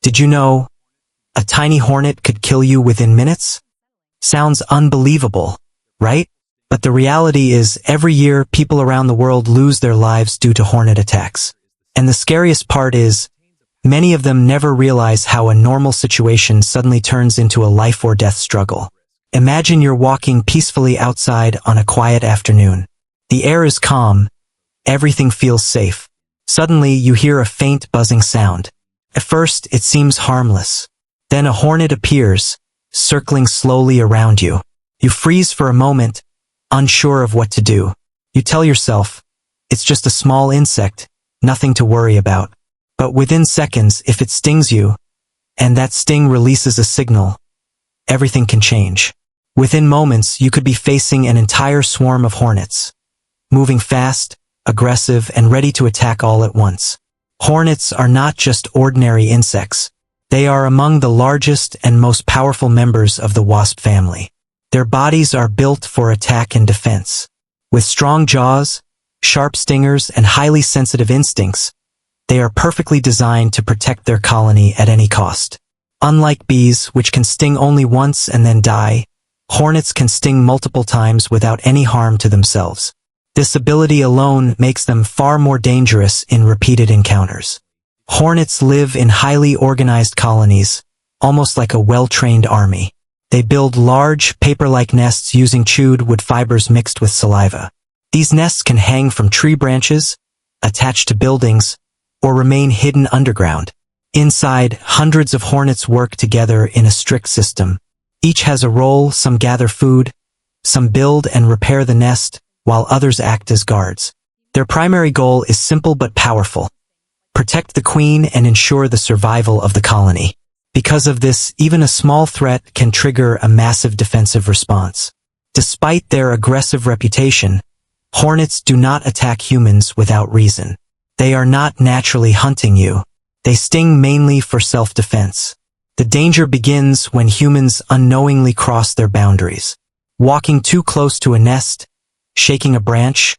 Did you know a tiny hornet could kill you within minutes? Sounds unbelievable, right? But the reality is every year people around the world lose their lives due to hornet attacks. And the scariest part is, many of them never realize how a normal situation suddenly turns into a life or death struggle. Imagine you're walking peacefully outside on a quiet afternoon. The air is calm, everything feels safe. Suddenly you hear a faint buzzing sound. At first it seems harmless. Then a hornet appears, circling slowly around you. You freeze for a moment, unsure of what to do. You tell yourself, it's just a small insect, nothing to worry about. But within seconds, if it stings you, and that sting releases a signal, everything can change. Within moments, you could be facing an entire swarm of hornets, moving fast, aggressive, and ready to attack all at once. Hornets are not just ordinary insects. They are among the largest and most powerful members of the wasp family. Their bodies are built for attack and defense. With strong jaws, sharp stingers, and highly sensitive instincts, they are perfectly designed to protect their colony at any cost. Unlike bees, which can sting only once and then die, hornets can sting multiple times without any harm to themselves. This ability alone makes them far more dangerous in repeated encounters. Hornets live in highly organized colonies, almost like a well-trained army. They build large, paper-like nests using chewed wood fibers mixed with saliva. These nests can hang from tree branches, attach to buildings, or remain hidden underground. Inside, hundreds of hornets work together in a strict system. Each has a role. Some gather food, some build and repair the nest, while others act as guards. Their primary goal is simple but powerful: protect the queen and ensure the survival of the colony. Because of this, even a small threat can trigger a massive defensive response. Despite their aggressive reputation, hornets do not attack humans without reason. They are not naturally hunting you. They sting mainly for self-defense. The danger begins when humans unknowingly cross their boundaries. Walking too close to a nest, shaking a branch,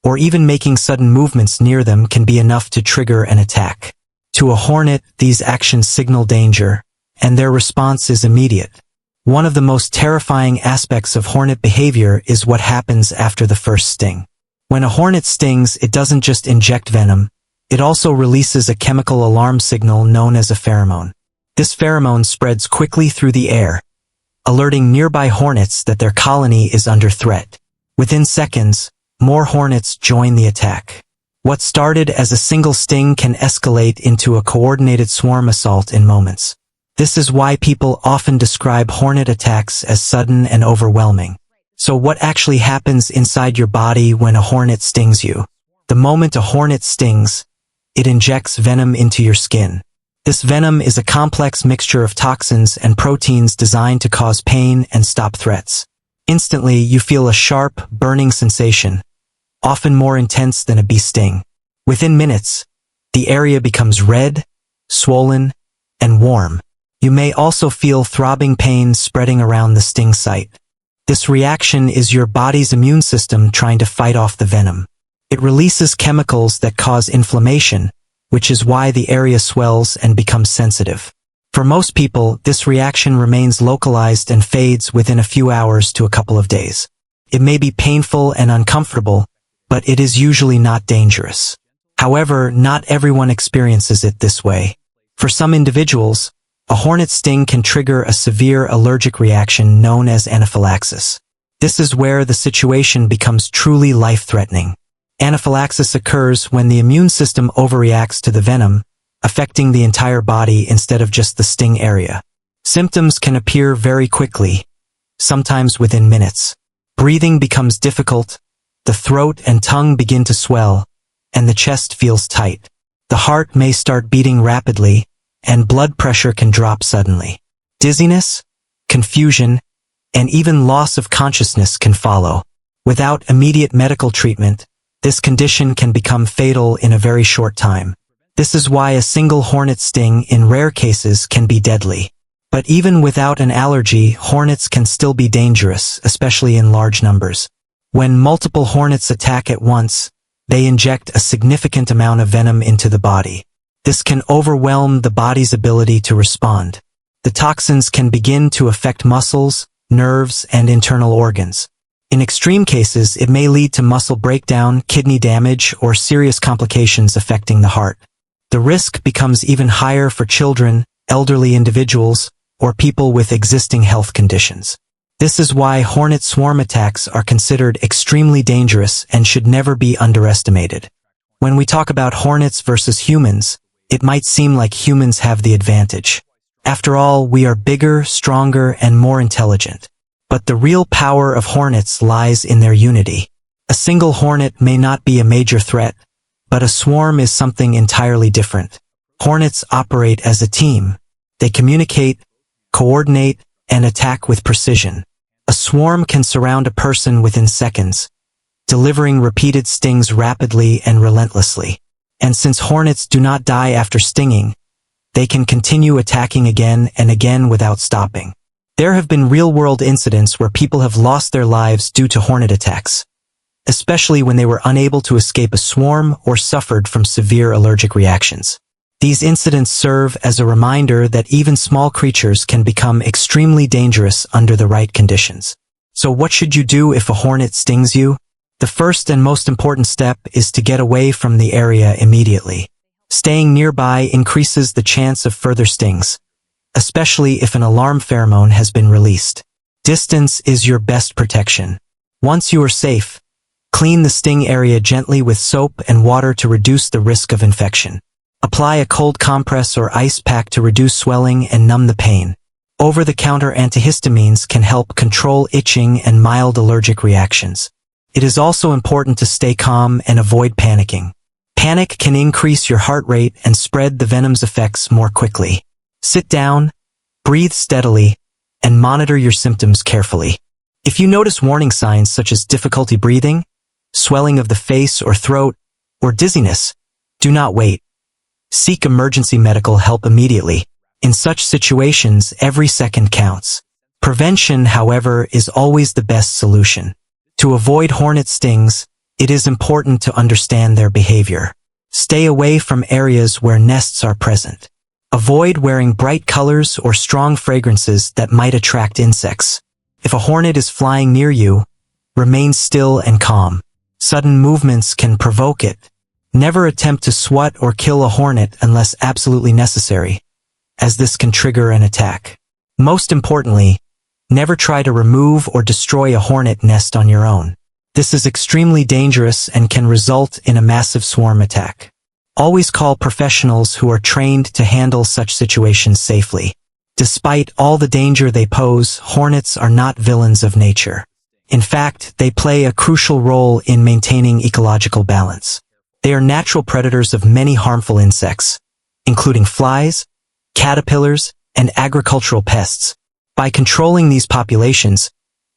or even making sudden movements near them can be enough to trigger an attack. To a hornet, these actions signal danger, and their response is immediate. One of the most terrifying aspects of hornet behavior is what happens after the first sting. When a hornet stings, it doesn't just inject venom, it also releases a chemical alarm signal known as a pheromone. This pheromone spreads quickly through the air, alerting nearby hornets that their colony is under threat. Within seconds, more hornets join the attack. What started as a single sting can escalate into a coordinated swarm assault in moments. This is why people often describe hornet attacks as sudden and overwhelming. So what actually happens inside your body when a hornet stings you? The moment a hornet stings, it injects venom into your skin. This venom is a complex mixture of toxins and proteins designed to cause pain and stop threats. Instantly, you feel a sharp, burning sensation, often more intense than a bee sting. Within minutes, the area becomes red, swollen, and warm. You may also feel throbbing pain spreading around the sting site. This reaction is your body's immune system trying to fight off the venom. It releases chemicals that cause inflammation, which is why the area swells and becomes sensitive. For most people, this reaction remains localized and fades within a few hours to a couple of days. It may be painful and uncomfortable, but it is usually not dangerous. However, not everyone experiences it this way. For some individuals, a hornet sting can trigger a severe allergic reaction known as anaphylaxis. This is where the situation becomes truly life-threatening. Anaphylaxis occurs when the immune system overreacts to the venom, affecting the entire body instead of just the sting area. Symptoms can appear very quickly, sometimes within minutes. Breathing becomes difficult, the throat and tongue begin to swell, and the chest feels tight. The heart may start beating rapidly, and blood pressure can drop suddenly. Dizziness, confusion, and even loss of consciousness can follow. Without immediate medical treatment, this condition can become fatal in a very short time. This is why a single hornet sting in rare cases can be deadly. But even without an allergy, hornets can still be dangerous, especially in large numbers. When multiple hornets attack at once, they inject a significant amount of venom into the body. This can overwhelm the body's ability to respond. The toxins can begin to affect muscles, nerves, and internal organs. In extreme cases, it may lead to muscle breakdown, kidney damage, or serious complications affecting the heart. The risk becomes even higher for children, elderly individuals, or people with existing health conditions. This is why hornet swarm attacks are considered extremely dangerous and should never be underestimated. When we talk about hornets versus humans, it might seem like humans have the advantage. After all, we are bigger, stronger, and more intelligent. But the real power of hornets lies in their unity. A single hornet may not be a major threat, but a swarm is something entirely different. Hornets operate as a team. They communicate, coordinate, and attack with precision. A swarm can surround a person within seconds, delivering repeated stings rapidly and relentlessly. And since hornets do not die after stinging, they can continue attacking again and again without stopping. There have been real-world incidents where people have lost their lives due to hornet attacks, especially when they were unable to escape a swarm or suffered from severe allergic reactions. These incidents serve as a reminder that even small creatures can become extremely dangerous under the right conditions. So what should you do if a hornet stings you? The first and most important step is to get away from the area immediately. Staying nearby increases the chance of further stings, especially if an alarm pheromone has been released. Distance is your best protection. Once you are safe, clean the sting area gently with soap and water to reduce the risk of infection. Apply a cold compress or ice pack to reduce swelling and numb the pain. Over-the-counter antihistamines can help control itching and mild allergic reactions. It is also important to stay calm and avoid panicking. Panic can increase your heart rate and spread the venom's effects more quickly. Sit down, breathe steadily, and monitor your symptoms carefully. If you notice warning signs such as difficulty breathing, swelling of the face or throat, or dizziness, do not wait. Seek emergency medical help immediately. In such situations, every second counts. Prevention, however, is always the best solution. To avoid hornet stings, it is important to understand their behavior. Stay away from areas where nests are present. Avoid wearing bright colors or strong fragrances that might attract insects. If a hornet is flying near you, remain still and calm. Sudden movements can provoke it. Never attempt to swat or kill a hornet unless absolutely necessary, as this can trigger an attack. Most importantly, never try to remove or destroy a hornet nest on your own. This is extremely dangerous and can result in a massive swarm attack. Always call professionals who are trained to handle such situations safely. Despite all the danger they pose, hornets are not villains of nature. In fact, they play a crucial role in maintaining ecological balance. They are natural predators of many harmful insects, including flies, caterpillars, and agricultural pests. By controlling these populations,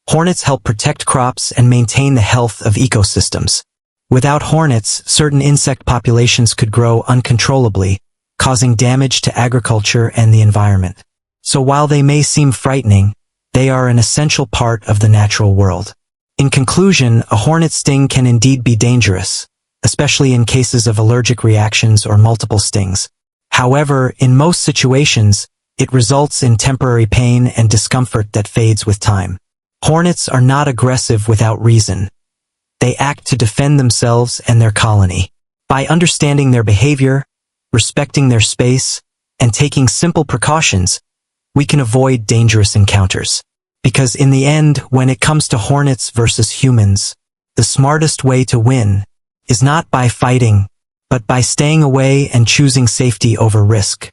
hornets help protect crops and maintain the health of ecosystems. Without hornets, certain insect populations could grow uncontrollably, causing damage to agriculture and the environment. So while they may seem frightening, they are an essential part of the natural world. In conclusion, a hornet sting can indeed be dangerous, especially in cases of allergic reactions or multiple stings. However, in most situations, it results in temporary pain and discomfort that fades with time. Hornets are not aggressive without reason. They act to defend themselves and their colony. By understanding their behavior, respecting their space, and taking simple precautions, we can avoid dangerous encounters. Because in the end, when it comes to hornets versus humans, the smartest way to win is not by fighting, but by staying away and choosing safety over risk.